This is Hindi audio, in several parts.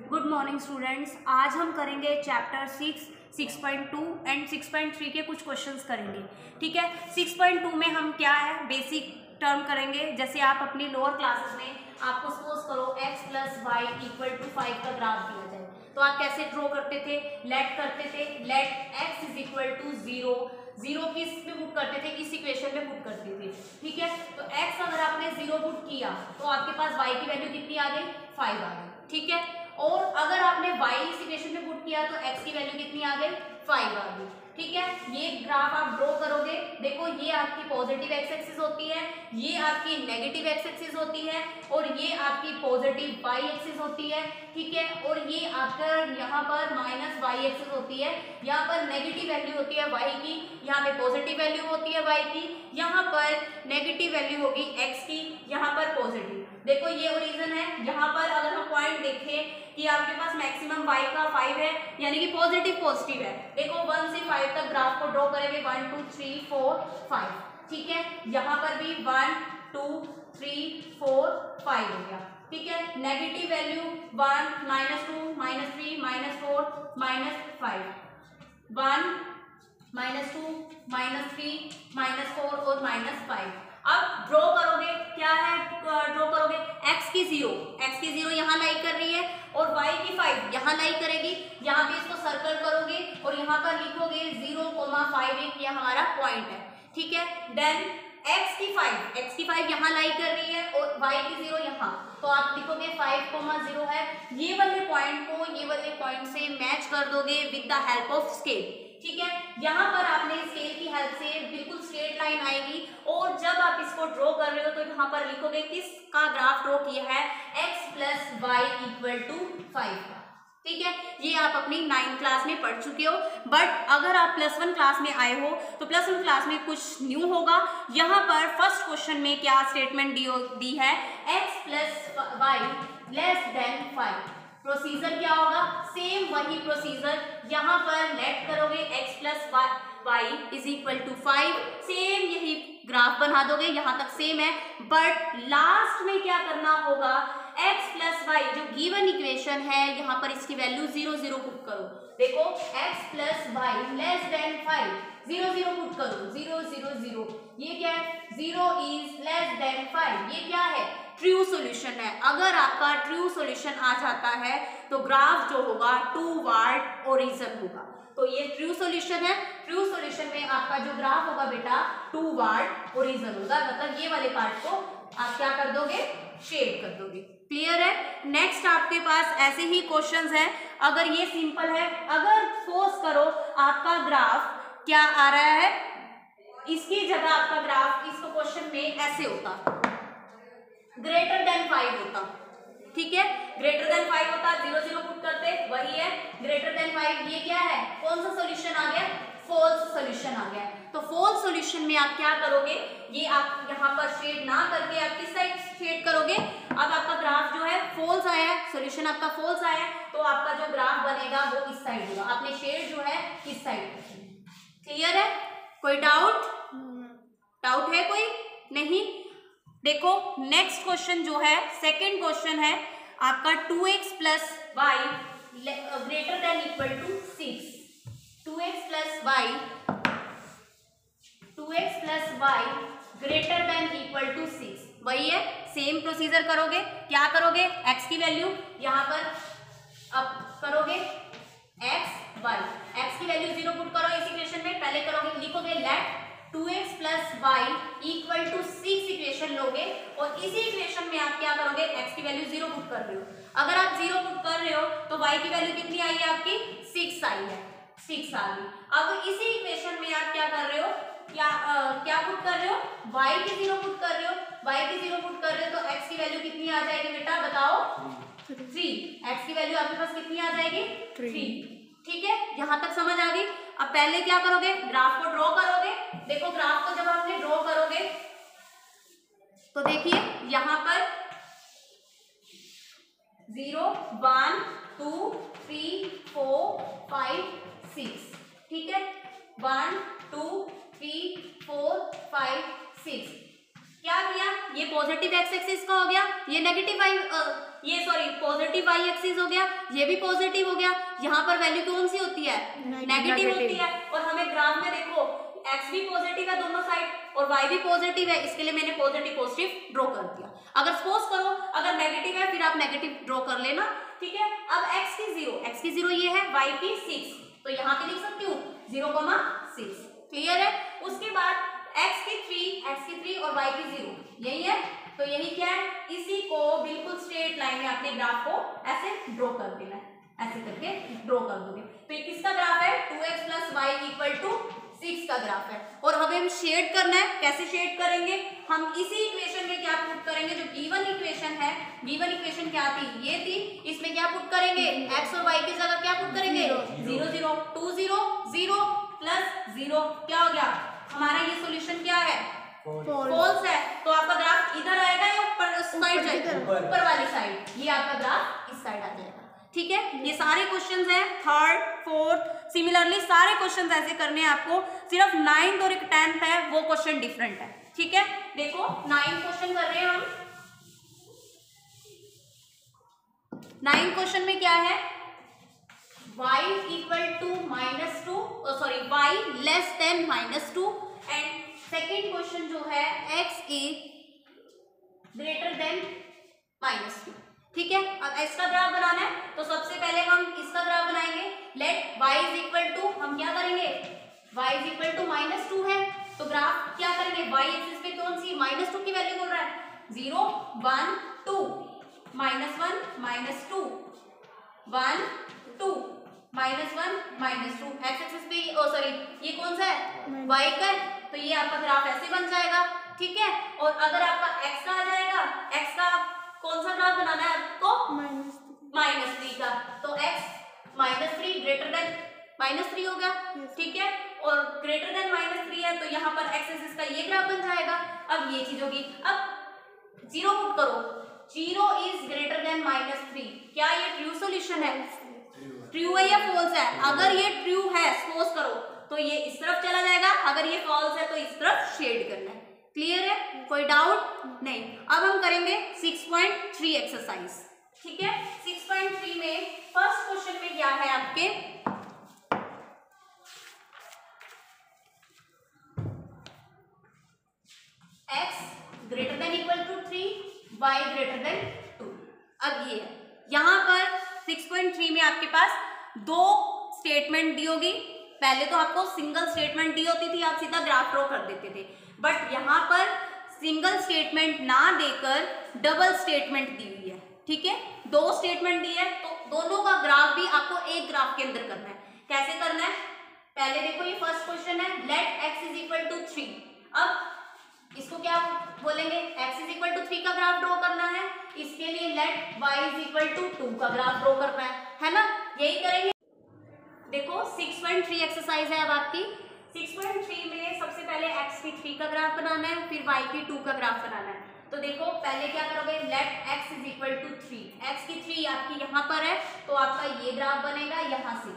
Good morning students. आज हम करेंगे चैप्टर 6, 6.2 एंड 6.3 के कुछ क्वेश्चंस करेंगे। ठीक है, 6.2 में हम क्या है बेसिक टर्म करेंगे। जैसे आप अपनी लोअर क्लासेस में आपको सपोज करो x + y = 5 का ग्राफ दिया जाए तो आप कैसे ड्रॉ करते थे, लेट करते थे, लेट x = 0, 0 किस में पुट करते थे, इस इक्वेशन में पुट करते थे। ठीक है, तो x अगर आपने 0 पुट किया तो आपके पास y की वैल्यू कितनी आ गई, 5 आ गई। ठीक है, और अगर आपने y इस इक्वेशन में पुट किया तो x की वैल्यू कितनी आ गई, 5 आ गई। ठीक है, ये ग्राफ आप ड्रॉ करोगे, देखो ये आपकी पॉजिटिव एक्स एक्सिस होती है, ये आपकी नेगेटिव एक्स एक्सिस होती है और ये आपकी पॉजिटिव वाई एक्सिस होती है। ठीक है, और ये आपका यहाँ पर माइनस वाई एक्सिस होती है, यहाँ पर नेगेटिव वैल्यू होती है वाई की, यहाँ पे पॉजिटिव वैल्यू होती है वाई की, यहाँ पर नेगेटिव वैल्यू होगी एक्स की, यहाँ पर पॉजिटिव। देखो ये ओरिजिन है, यहाँ पर अगर हम पॉइंट देखें कि आपके पास मैक्सिमम y का 5 है, यानी कि पॉजिटिव है। देखो 1 से 5 तक ग्राफ को ड्रॉ करेंगे, 1 2 3 4 5। ठीक है, यहाँ पर भी 1 2 3 4 5 हो गया। ठीक है, नेगेटिव वैल्यू 1 -2 -3 -4 -5, 1 -2 -3 -4 और -5। अब ड्रॉ करोगे, क्या है ड्रॉ करोगे, x की 0 यहाँ लाई कर रही है और y की 5 यहाँ लाई करेगी। यहाँ पे इसको सर्कल करोगे और यहाँ पर लिखोगे 0,5 यह हमारा पॉइंट है। ठीक है, देन x की 5 यहाँ लाई कर रही है और y की 0 यहाँ, तो आप लिखोगे 5,0 है। ये वाले पॉइंट को ये वाले पॉइंट से मैच कर दोगे with the help of scale. ठीक है, यहाँ पर आपने स्केल की हेल्प से बिल्कुल स्ट्रेट लाइन आएगी और जब आप इसको ड्रॉ कर रहे हो तो यहाँ पर लिखोगे किसका ग्राफ ड्रॉ किया है, x + y = 5। ठीक है, ये आप अपनी 9th क्लास में पढ़ चुके हो, बट अगर आप +1 क्लास में आए हो तो +1 क्लास में कुछ न्यू होगा। यहाँ पर फर्स्ट क्वेश्चन में क्या स्टेटमेंट दी है, x + y < 5। प्रोसीजर क्या होगा, सेम वही प्रोसीजर, यहाँ पर लेट करोगे x + y = 5, सेम यही ग्राफ बना दोगे, यहाँ तक सेम है। बट लास्ट में क्या करना होगा, x + y जो गिवन इक्वेशन है यहाँ पर इसकी वैल्यू 0 0 पुट करो। देखो x + y < 5, 0 0 पुट करो, 0 0 0, ये क्या है, 0 < 5, ये क्या है, ट्रू सॉल्यूशन है। अगर आपका ट्रू सॉल्यूशन आ जाता है तो ग्राफ जो होगा टूवर्ड ओरिजिन होगा, तो ये ट्रू सॉल्यूशन है। ट्रू सॉल्यूशन में आपका जो ग्राफ होगा बेटा टूवर्ड ओरिजिन होगा, मतलब ये वाले पार्ट को आप क्या कर दोगे, शेड कर दोगे। क्लियर है। नेक्स्ट आपके पास ऐसे ही क्वेश्चंस है, अगर ये सिंपल है, अगर सपोज करो आपका ग्राफ क्या आ रहा है, इसकी जगह आपका ग्राफ इस क्वेश्चन में ऐसे होता, > 5 होता। ठीक है, > 5 होता, 0 0 पुट करते, वही है > 5। ये क्या है, कौन सा सॉल्यूशन आ गया, फॉल्स सॉल्यूशन आ गया। तो फॉल्स सॉल्यूशन में आप क्या करोगे, ये आप यहाँ पर शेड ना करके आप किस साइड शेड करोगे, अब आपका ग्राफ जो है फॉल्स आया है, सॉल्यूशन आपका फॉल्स आया है, तो आपका जो ग्राफ बनेगा वो इस साइड होगा, आपने शेड जो है इस साइड। क्लियर है, कोई डाउट है कोई, नहीं। देखो नेक्स्ट क्वेश्चन जो है, सेकंड क्वेश्चन है आपका 2x + y > 6। 2x + y > 6, वही है, सेम प्रोसीजर करोगे। क्या करोगे, x की वैल्यू यहाँ पर अब करोगे x की वैल्यू 0 पुट करो इस इक्वेशन में, पहले करोगे, लिखोगे लेट 2x + y = 6 इक्वेशन लोगे और इसी इक्वेशन में आप क्या करोगे, x की वैल्यू 0 पुट कर रहे हो। अगर आप 0 पुट कर रहे हो तो y की वैल्यू कितनी आई है आपकी, 6 आई है, 6 आ गई। अब इसी इक्वेशन में आप क्या कर रहे हो, क्या पुट कर रहे हो, y की 0 पुट कर रहे हो, y की 0 पुट कर रहे हो तो x की वैल्यू कितनी आ जाएगी बेटा, बताओ, 3। x की वैल्यू आपके पास कितनी आ जाएगी, 3। ठीक है, यहां तक समझ आ गई। अब पहले क्या करोगे, ग्राफ को ड्रॉ करोगे। देखो ग्राफ को जब आपने ड्रॉ करोगे तो देखिए यहां पर 0 1 2 3 4 5 6। ठीक है, 1 2 3 4 5 6। क्या किया, ये पॉजिटिव एक्स एक्सिस का हो गया, ये नेगेटिव ये सॉरी पॉजिटिव वाई एक्सिस हो गया, ये भी पॉजिटिव हो गया, यहाँ पर वैल्यू कौन सी होती है, नेगेटिव होती है। और हमें ग्राफ में देखो एक्स भी पॉजिटिव है दोनों साइड और वाई भी पॉजिटिव है, इसके लिए मैंने पॉजिटिव पॉजिटिव ड्रॉ कर दिया। अगर सपोज करो अगर नेगेटिव है फिर आप नेगेटिव ड्रॉ कर लेना, ठीक है। अब एक्स की जीरो ये है, वाई की 6, तो यहाँ पे लिख सकती हूँ 0,6, क्लियर है। उसके बाद x की 3 और y की 0 यही है, तो यही क्या है, इसी को बिल्कुल स्ट्रेट लाइन में अपने ग्राफ को ऐसे ड्रॉ कर देना है, ऐसे करके ड्रॉ कर दोगे। तो ये किसका ग्राफ है, 2x + y = 6 का ग्राफ है। और हमें शेड करना है, कैसे शेड करेंगे, हम इसी इक्वेशन में क्या पुट करेंगे, जो गिवन इक्वेशन है, गिवन इक्वेशन क्या थी, ये थी, इसमें क्या पुट करेंगे, x और y की जगह क्या पुट करेंगे, 0 0 2 0 0 + 0, क्या हो गया हमारा, ये सॉल्यूशन क्या है, फॉल्स है। तो आपका ग्राफ इधर आएगा या ऊपर साइड जाएगा, ऊपर वाली साइड, ये आपका ग्राफ इस साइड आ जाएगा, ठीक है। ये सारे क्वेश्चंस हैं, थर्ड फोर्थ सिमिलरली सारे क्वेश्चंस ऐसे करने हैं आपको, सिर्फ 9th और 10th है वो क्वेश्चन डिफरेंट है, ठीक है। देखो 9th क्वेश्चन कर रहे हैं हम, 9th क्वेश्चन में क्या है, y = y less than -2 and second question जो है x is greater than -2, ठीक है। अब x का ग्राफ बनाना है तो सबसे पहले हम इसका ग्राफ बनाएंगे, लेट y = हम क्या करेंगे, y = -2 है, तो ग्राफ क्या करेंगे, y एक्सिस पे कौन सी -2 की वैल्यू बोल रहा है, 0 1 2 -1 -2 1 2 -1 -2, x एक्सिस पे सॉरी ये कौन सा है, y का है, तो ये आपका ग्राफ ऐसे बन जाएगा, ठीक है। और अगर आपका x का आ जाएगा, x का कौन सा ग्राफ बनाना है आपको, -3 का, तो x -3 ग्रेटर देन -3 हो गया, ठीक है। और ग्रेटर देन -3 है तो यहाँ पर x एक्सिस का ये ग्राफ बन जाएगा। अब ये चीज होगी, अब 0 पुट करो, 0 is greater than -3, क्या ये ट्रू सॉल्यूशन है, ट्रू है या फॉल्स है, अगर ये ट्रू है सपोज करो तो ये इस तरफ चला जाएगा, अगर ये फॉल्स है तो इस तरफ शेड करना है, क्लियर है, कोई डाउट नहीं। अब हम करेंगे 6.3 एक्सरसाइज, ठीक है। 6.3 में फर्स्ट क्वेश्चन में क्या है आपके, x > 3 y > 2। अब ये है, यहां पर 6.3 में आपके पास दो स्टेटमेंट दी होगी, पहले तो आपको सिंगल स्टेटमेंट दी होती थी, आप सीधा ग्राफ ड्रॉ कर देते थे, बट यहाँ पर सिंगल स्टेटमेंट ना देकर डबल स्टेटमेंट दी हुई है, ठीक है। दो स्टेटमेंट दी है तो दोनों का ग्राफ भी आपको एक ग्राफ के अंदर करना है। कैसे करना है, पहले देखो ये फर्स्ट क्वेश्चन है, लेट x = 3। अब इसको क्या बोलेंगे, x = 3 का ग्राफ ड्रॉ करना है, इसके लिए लेट y = 2 का ग्राफ ड्रॉ करना है ना, यही करेंगे। देखो 6.3 एक्सरसाइज है अब आपकी, 6.3 में सबसे पहले x की 3 का ग्राफ बनाना है, फिर y की 2 का ग्राफ बनाना है। तो देखो पहले क्या करोगे, लेट x = 3, x की 3 आपकी यहाँ पर है तो आपका ये ग्राफ बनेगा यहाँ से,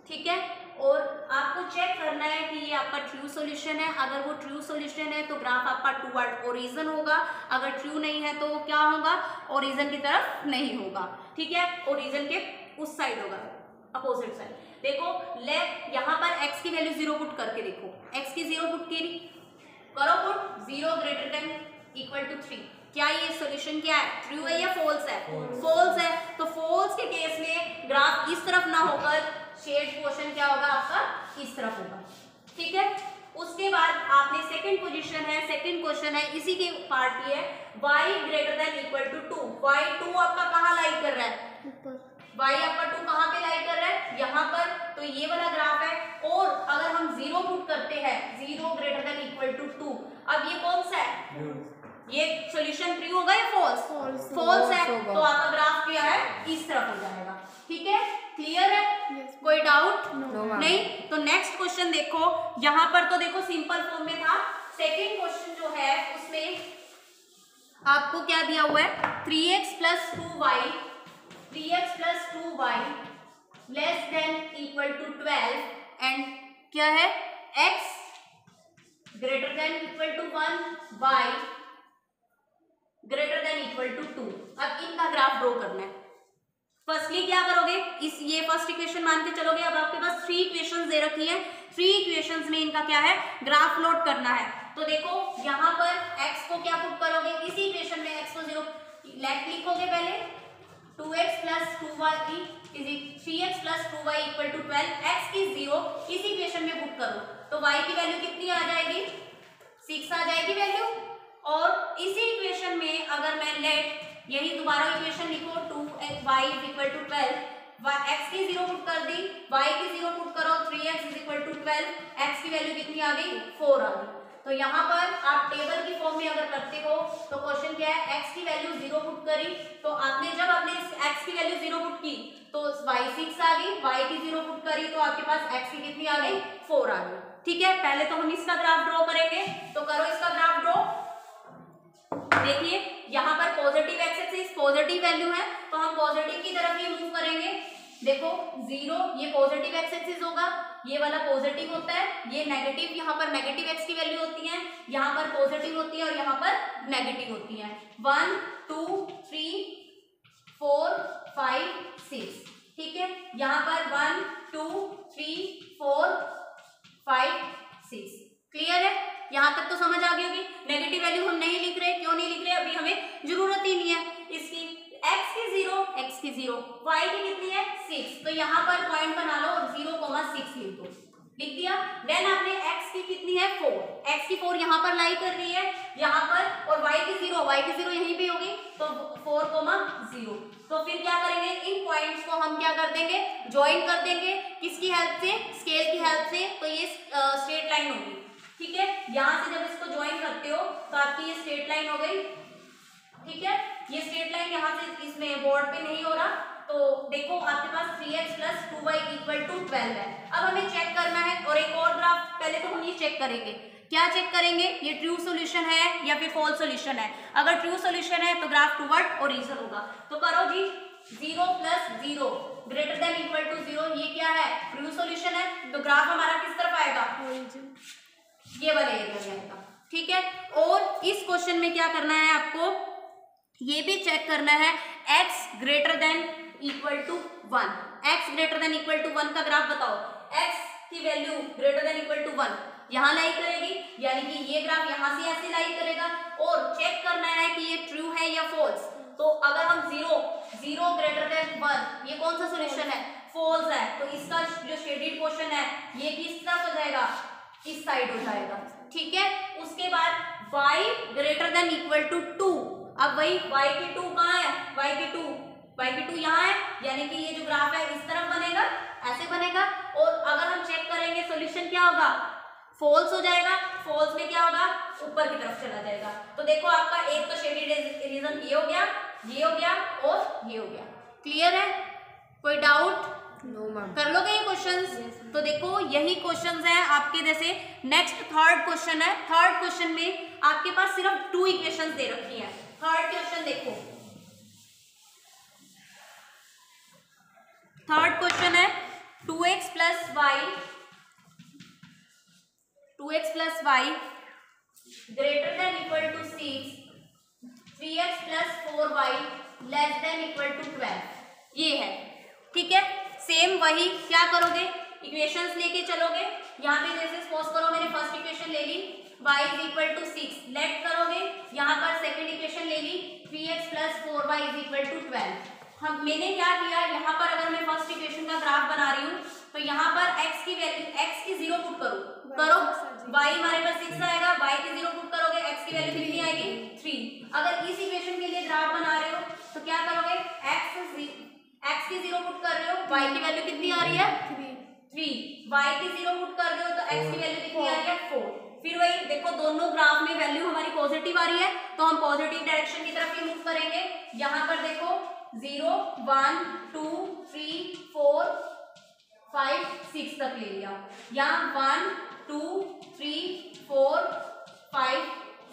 ठीक है। और आपको चेक करना है कि ये आपका ट्रू सॉल्यूशन है, अगर वो ट्रू सॉल्यूशन है तो ग्राफ आपका टुवर्ड ओरिजिन होगा, अगर ट्रू नहीं है तो वो क्या होगा, ओरिजिन की तरफ नहीं होगा, ठीक है, ओरिजिन के उस साइड होगा, अपोजिट साइड। देखो ले यहाँ पर x की वैल्यू 0 पुट करके देखो, x की 0 पुट करो पुट, 0 > 3, क्या ये सॉल्यूशन क्या है, ट्रू है या फॉल्स है, फॉल्स है। तो फॉल्स के केस में ग्राफ इस तरफ ना होकर शेड पोर्शन क्या होगा आपका, इस तरफ होगा, ठीक है। उसके बाद आपने सेकंड पोजीशन है, सेकंड क्वेश्चन है, इसी के पार्ट की है, y > 2, y 2 आपका कहाँ लाई कर रहा है, y आपका 2 कहाँ पे लाई कर रहा है, यहाँ पर, तो ये वाला ग्राफ है। और अगर हम 0 पुट करते हैं, 0 > 2, अब ये कौन सा है, ये सॉल्यूशन ट्रू होगा या फॉल्स, फॉल्स है, तो आपका ग्राफ क्या है, इस तरफ हो जाएगा, ठीक है, क्लियर है, कोई डाउट नहीं। तो नेक्स्ट क्वेश्चन देखो, यहाँ पर तो देखो सिंपल फॉर्म में था, सेकेंड क्वेश्चन जो है उसमें आपको क्या दिया हुआ है, 3x + 2y less than equal to 12 and क्या है, x greater than equal to 1, y greater than equal to 2। अब इनका ग्राफ ड्रॉ करना है। फर्स्टली क्या करोगे, इस ये फर्स्ट इक्वेशन मान के चलोगे। अब आपके पास 3 इक्वेशंस दे रखी है, 3 इक्वेशंस में इनका क्या है, ग्राफ प्लॉट करना है। तो देखो यहाँ पर x को क्या पुट करोगे, इसी इक्वेशन में x को 0 लेफ्ट लिखोगे पहले, 2x plus 2y is 3x plus 2y equal to 12, x की 0 इस इक्वेशन में पुट करो तो y की वैल्यू कितनी आ जाएगी, 6 आ जाएगी वैल्यू। और इसी इक्वेशन में अगर मैं लेट यही दोबारा इक्वेशन लिखो, 2y is equal to 12, x की 0 पुट कर दी, y की 0 पुट करो, 3x is equal to 12, x की वैल्यू कितनी आ गई, 4 आ गई। तो यहाँ पर आप टेबल की फॉर्म में अगर करते हो तो क्वेश्चन क्या है, x की वैल्यू 0 पुट करी, तो आपने जब आपने x की वैल्यू 0 पुट की तो y 6 आ गई, y की 0 पुट करी तो आपके पास x की कितनी आ गई, 4 आ गई। ठीक है, पहले तो हम इसका ग्राफ ड्रॉ करेंगे, तो करो इसका ग्राफ ड्रॉ। देखिए यहाँ पर पॉजिटिव एक्सिस पॉजिटिव वैल्यू है तो हम पॉजिटिव की तरफ ही मूव करेंगे। देखो 0 ये पॉजिटिव एक्सिस होगा, ये वाला पॉजिटिव होता है, ये नेगेटिव, यहाँ पर नेगेटिव एक्स की वैल्यू होती है, यहाँ पर पॉजिटिव होती है और यहाँ पर नेगेटिव होती है। 1 2 3 4 5 6, ठीक है, यहाँ पर 1 2 3 4 5 6। क्लियर है, यहाँ तक तो समझ आ गई होगी। नेगेटिव वैल्यू हम नहीं लिख रहे, क्यों नहीं लिख रहे, अभी हमें जरूरत ही नहीं है इसकी। x की 0, x की 0, y की कितनी है 6, तो यहाँ पर पॉइंट बना लो और 0,6 लिख दो, लिख दिया। देन आपने x की कितनी है 4, x की 4 यहाँ पर लाई कर रही है यहाँ पर, और y की 0 यहीं पे होगी तो 4,0। तो फिर क्या करेंगे, इन पॉइंट्स को हम क्या कर देंगे, ज्वाइन कर देंगे, किसकी हेल्प से, स्केल की हेल्प से। तो ये स्ट्रेट लाइन होगी, ठीक है, यहाँ से जब इसको ज्वाइन करते हो तो आपकी ये स्ट्रेट लाइन हो गई। ठीक है, ये स्ट्रेट लाइन यहाँ से इसमें बोर्ड पे नहीं हो रहा, तो देखो आपके पास 3x plus 2y equal to 12 है। अब हमें चेक करना है, और एक और ग्राफ, पहले तो हम ये चेक करेंगे, क्या चेक करेंगे, ये ट्रू सॉल्यूशन है या फिर फॉल्स सॉल्यूशन है। अगर ट्रू सॉल्यूशन है तो ग्राफ टुवर्ड ओरिजिन होगा। तो करो जी, 0 plus 0 greater than equal to 0, ये क्या है, ट्रू सॉल्यूशन है, तो ग्राफ हमारा किस तरफ आएगा, ओरिजिन, ये वाले एरिया में आएगा। ठीक है, और इस क्वेश्चन में क्या करना है आपको, ये भी चेक करना है x greater than equal to 1, x greater than equal to 1 का ग्राफ बताओ। x की value greater than equal to 1 यहाँ लाई करेगी, यानी कि ये ग्राफ यहाँ से ऐसे लाई करेगा, और चेक करना है कि ये ट्रू है या फॉल्स। तो अगर हम 0 ग्रेटर देन 1, ये कौन सा सोल्यूशन है, फॉल्स है, तो इसका जो शेडेड पोर्शन है ये किस तरफ हो जाएगा, इस साइड हो जाएगा। ठीक है, उसके बाद y greater than equal to 2, अब वही y की 2 कहाँ है, y की 2 यहाँ है, यानी कि ये जो ग्राफ है इस तरफ बनेगा, ऐसे बनेगा। और अगर हम चेक करेंगे सोल्यूशन क्या होगा, फॉल्स हो जाएगा, फॉल्स में क्या होगा, ऊपर की तरफ चला जाएगा। तो देखो आपका एक तो शेडेड रीजन ये हो गया, ये हो गया और ये हो गया। क्लियर है, कोई डाउट, नो मैम, कर लोगे ये क्वेश्चंस? तो देखो यही क्वेश्चंस हैं आपके, जैसे नेक्स्ट थर्ड क्वेश्चन है, थर्ड क्वेश्चन में आपके पास सिर्फ 2 इक्वेशंस दे रखी है। थर्ड क्वेश्चन देखो, थर्ड क्वेश्चन है 2x plus y greater than equal to 6, 3x plus 4y less than equal to 12, ये है। ठीक है, सेम वही क्या करोगे, इक्वेशंस लेके चलोगे। यहाँ पे जैसे सपोज करो मैंने फर्स्ट इक्वेशन ले ली, y is equal to 6, let करोगे, यहाँ पर सेकंड इक्वेशन ले ली, 3x plus 4y is equal to 12। मैंने क्या किया, यहाँ पर अगर मैं फर्स्ट इक्वेशन का ग्राफ बना रही हूँ तो यहाँ पर x की वैल्यू, x की 0 पुट करो, y हमारे पास 6 आएगा, y की 0 पुट करोगे, x की वैल्यू कितनी आएगी 3। अगर इस इक्वेशन के लिए ग्राफ बना रहे हो तो क्या करोगे, x की 0 पुट कर रहे हो, y की वैल्यू कितनी आ रही है 3, y की 0 पुट कर रहे हो तो x की वैल्यू कितनी आ रही है 4। फिर वही देखो दोनों ग्राफ में वैल्यू हमारी पॉजिटिव आ रही है तो हम पॉजिटिव डायरेक्शन की तरफ ही मूव करेंगे। यहाँ पर देखो 0 1 2 3 4 5 6 तक ले लिया, यहाँ 1 2 3 4 5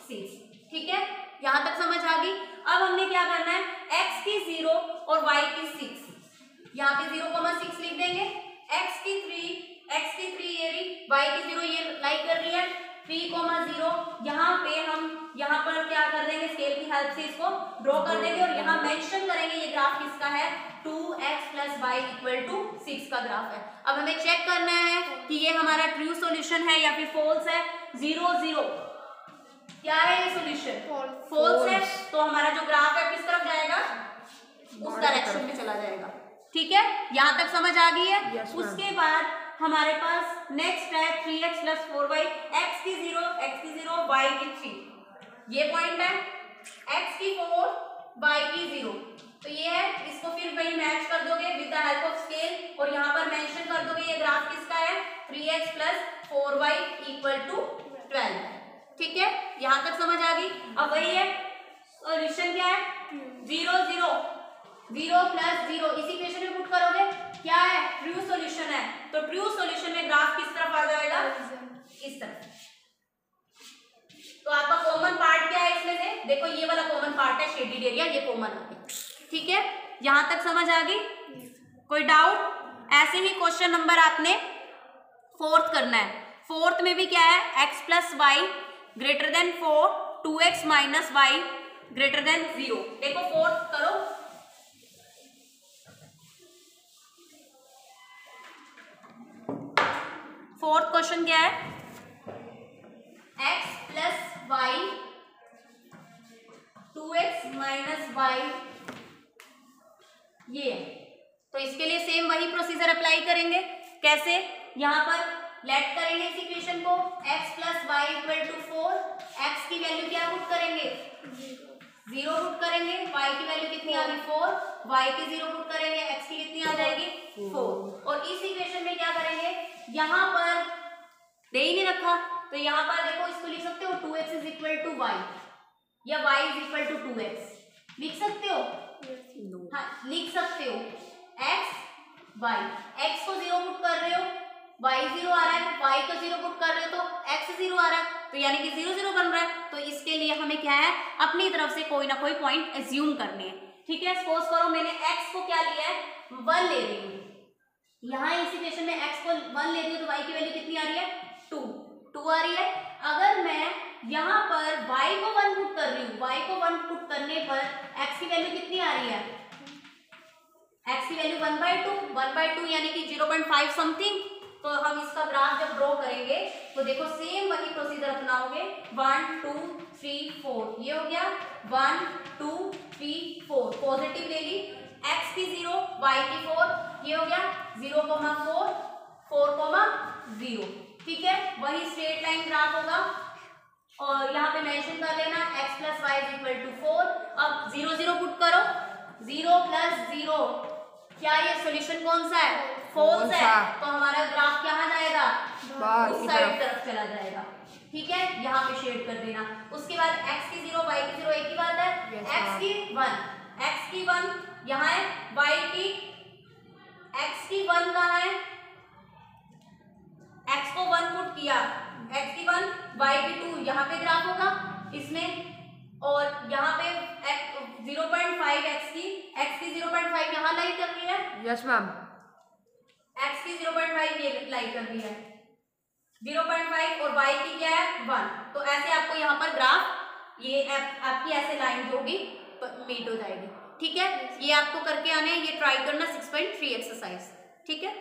6। ठीक है, यहाँ तक समझ आ गई। अब हमने क्या करना है, x की 0 और y की 6, यहाँ पे 0,6 लिख देंगे, x की 3 ये रही, y की 0 ये लाई कर रही है, 3,0, यहाँ पे हम यहाँ पर क्या कर देंगे, स्केल की हेल्प से इसको ड्रॉ कर देंगे और यहाँ मेंशन करेंगे ये ग्राफ किसका है, 2x + y = 6 का ग्राफ है। अब हमें चेक करना है कि ये हमारा ट्रू सॉल्यूशन है या फिर फॉल्स है। 0 0 क्या है ये सॉल्यूशन, फॉल्स है, तो हमारा जो ग्राफ है किस तरफ जाएगा, उस डायरेक्शन में चला जाएगा। ठीक है, यहाँ तक समझ आ गई है। उसके बाद हमारे पास नेक्स्ट है 3x + 4y, x की 0 y की 3, ये पॉइंट है, x की 4 y की 0, तो ये है। इसको फिर वही मैच कर दोगे with the help of scale और यहाँ पर मेंशन कर दोगे ये ग्राफ किसका है, 3x + 4y = 12। ठीक है, यहाँ तक समझ आ गई। अब वही है, सॉल्यूशन क्या है, 0 0 0 + 0, इसी इक्वेशन में पुट करोगे, क्या है, ट्रू सॉल्यूशन है। तो ट्रू सॉल्यूशन में ग्राफ किस तरफ आ जाएगा, इस तरफ। तो आपका कॉमन पार्ट क्या है इसमें से, देखो ये वाला कॉमन पार्ट है, शेडेड एरिया, ये कॉमन आ गया। ठीक है, यहां तक समझ आ गई, कोई डाउट। ऐसे ही क्वेश्चन नंबर आपने 4th करना है। 4th में भी क्या है, x + y > 4, 2x - y > 0। देखो 4th करो, फोर्थ क्वेश्चन क्या है, x + y 2x - y, ये है। तो इसके लिए सेम वही प्रोसीजर अप्लाई करेंगे। कैसे, यहाँ पर लेट करेंगे इस इक्वेशन को, x + y = 4, x की वैल्यू क्या पुट करेंगे, 0 पुट करेंगे, y की वैल्यू कितनी आ गई 4, y की 0 पुट करेंगे, x की कितनी आ जाएगी 4। और इस इक्वेशन में क्या करेंगे, यहाँ पर दे ही नहीं रखा, तो यहाँ पर देखो इसको लिख सकते हो 2x = y या y = 2x, लिख सकते हो, हाँ लिख सकते हो। x y, x को 0 पुट कर रहे हो, y 0 आ रहा है, y को 0 पुट कर रहे हो तो x 0 आ रहा है, तो यानी कि 0 0 बन रहा है। तो इसके लिए हमें क्या है, अपनी तरफ से कोई ना कोई पॉइंट एज्यूम करने हैं। ठीक है, सपोज करो मैंने x को क्या लिया है, 1 ले रही हूँ, यहाँ इस इक्वेशन में x को 1 ले रही हूँ, तो y की वैल्यू कितनी आ रही है, 2 आ रही है। अगर मैं यहाँ पर y को 1 पुट कर रही हूँ, y को 1 पुट करने पर x की वैल्यू कितनी आ रही है, x की वैल्यू 1/2 यानी कि 0.5 समथिंग। तो हम इसका ग्राफ जब ड्रॉ करेंगे तो देखो सेम वही प्रोसीजर अपनाओगे, 1 2 3 4, ये हो गया 1 2 3 4, पॉजिटिव ले ली, x की 0 y की 4, ये हो गया 0,4 4,0। ठीक है, वही स्ट्रेट लाइन ग्राफ होगा और यहाँ पे मेंशन कर लेना x + y = 4। अब 0 0 पुट करो, 0 + 0, क्या ये सॉल्यूशन कौन सा है, फॉल्स है, तो हमारा ग्राफ कहाँ जाएगा, उस साइड तरफ चला जाएगा। ठीक है, यहाँ पे शेड कर देना। उसके बाद x की 0 y की 0 एक ही बात है, x की 1 यहाँ है, y की x की 1 कहाँ है, x को 1 पुट किया, x की 1 y की 2, यहाँ पे ग्राफ होगा इसमें, और यहाँ पे 0.5 x की 0.5 यहाँ लाई कर रही है, यस मैम, x की 0.5 ये लाई कर रही है, 0.5 और y की क्या है 1। तो ऐसे आपको यहाँ पर ग्राफ ये आपकी ऐसे लाइन जो होगी मीट हो जाएगी। ठीक है, ये आपको करके आने, ये ट्राई करना 6.3 एक्सरसाइज। ठीक है।